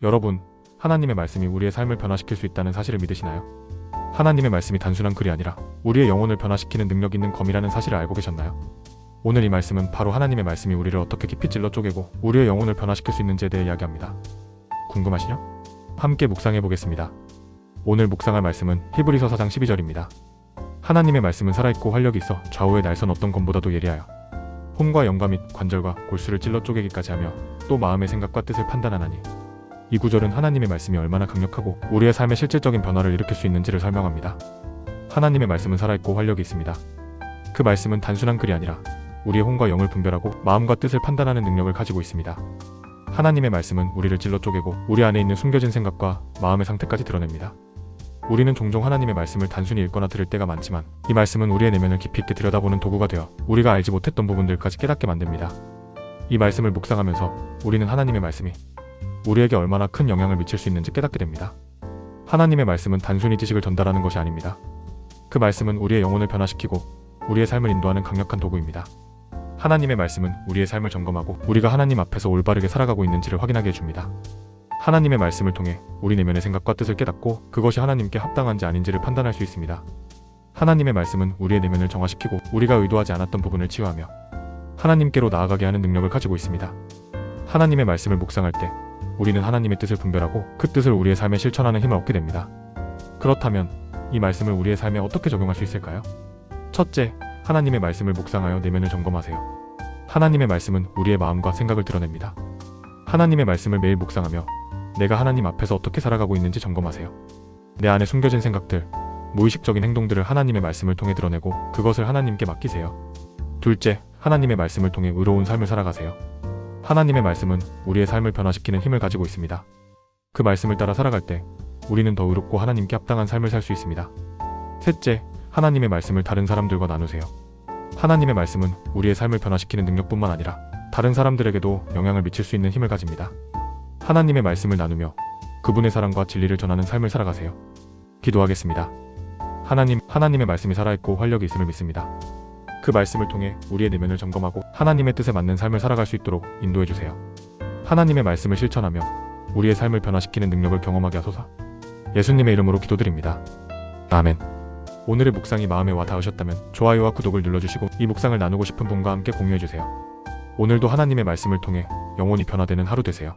여러분, 하나님의 말씀이 우리의 삶을 변화시킬 수 있다는 사실을 믿으시나요? 하나님의 말씀이 단순한 글이 아니라 우리의 영혼을 변화시키는 능력 있는 검이라는 사실을 알고 계셨나요? 오늘 이 말씀은 바로 하나님의 말씀이 우리를 어떻게 깊이 찔러 쪼개고 우리의 영혼을 변화시킬 수 있는지에 대해 이야기합니다. 궁금하시죠? 함께 묵상해 보겠습니다. 오늘 묵상할 말씀은 히브리서 4장 12절입니다. 하나님의 말씀은 살아있고 활력이 있어 좌우의 날선 어떤 검보다도 예리하여 혼과 영과 및 관절과 골수를 찔러 쪼개기까지 하며 또 마음의 생각과 뜻을 판단하나니. 이 구절은 하나님의 말씀이 얼마나 강력하고 우리의 삶에 실질적인 변화를 일으킬 수 있는지를 설명합니다. 하나님의 말씀은 살아있고 활력이 있습니다. 그 말씀은 단순한 글이 아니라 우리의 혼과 영을 분별하고 마음과 뜻을 판단하는 능력을 가지고 있습니다. 하나님의 말씀은 우리를 찔러 쪼개고 우리 안에 있는 숨겨진 생각과 마음의 상태까지 드러냅니다. 우리는 종종 하나님의 말씀을 단순히 읽거나 들을 때가 많지만 이 말씀은 우리의 내면을 깊이 있게 들여다보는 도구가 되어 우리가 알지 못했던 부분들까지 깨닫게 만듭니다. 이 말씀을 묵상하면서 우리는 하나님의 말씀이 우리에게 얼마나 큰 영향을 미칠 수 있는지 깨닫게 됩니다. 하나님의 말씀은 단순히 지식을 전달하는 것이 아닙니다. 그 말씀은 우리의 영혼을 변화시키고 우리의 삶을 인도하는 강력한 도구입니다. 하나님의 말씀은 우리의 삶을 점검하고 우리가 하나님 앞에서 올바르게 살아가고 있는지를 확인하게 해줍니다. 하나님의 말씀을 통해 우리 내면의 생각과 뜻을 깨닫고 그것이 하나님께 합당한지 아닌지를 판단할 수 있습니다. 하나님의 말씀은 우리의 내면을 정화시키고 우리가 의도하지 않았던 부분을 치유하며 하나님께로 나아가게 하는 능력을 가지고 있습니다. 하나님의 말씀을 묵상할 때 우리는 하나님의 뜻을 분별하고 그 뜻을 우리의 삶에 실천하는 힘을 얻게 됩니다. 그렇다면 이 말씀을 우리의 삶에 어떻게 적용할 수 있을까요? 첫째, 하나님의 말씀을 묵상하여 내면을 점검하세요. 하나님의 말씀은 우리의 마음과 생각을 드러냅니다. 하나님의 말씀을 매일 묵상하며 내가 하나님 앞에서 어떻게 살아가고 있는지 점검하세요. 내 안에 숨겨진 생각들, 무의식적인 행동들을 하나님의 말씀을 통해 드러내고 그것을 하나님께 맡기세요. 둘째, 하나님의 말씀을 통해 의로운 삶을 살아가세요. 하나님의 말씀은 우리의 삶을 변화시키는 힘을 가지고 있습니다. 그 말씀을 따라 살아갈 때 우리는 더 의롭고 하나님께 합당한 삶을 살 수 있습니다. 셋째, 하나님의 말씀을 다른 사람들과 나누세요. 하나님의 말씀은 우리의 삶을 변화시키는 능력뿐만 아니라 다른 사람들에게도 영향을 미칠 수 있는 힘을 가집니다. 하나님의 말씀을 나누며 그분의 사랑과 진리를 전하는 삶을 살아가세요. 기도하겠습니다. 하나님의 말씀이 살아있고 활력이 있음을 믿습니다. 그 말씀을 통해 우리의 내면을 점검하고 하나님의 뜻에 맞는 삶을 살아갈 수 있도록 인도해주세요. 하나님의 말씀을 실천하며 우리의 삶을 변화시키는 능력을 경험하게 하소서. 예수님의 이름으로 기도드립니다. 아멘. 오늘의 묵상이 마음에 와 닿으셨다면 좋아요와 구독을 눌러주시고 이 묵상을 나누고 싶은 분과 함께 공유해주세요. 오늘도 하나님의 말씀을 통해 영혼이 변화되는 하루 되세요.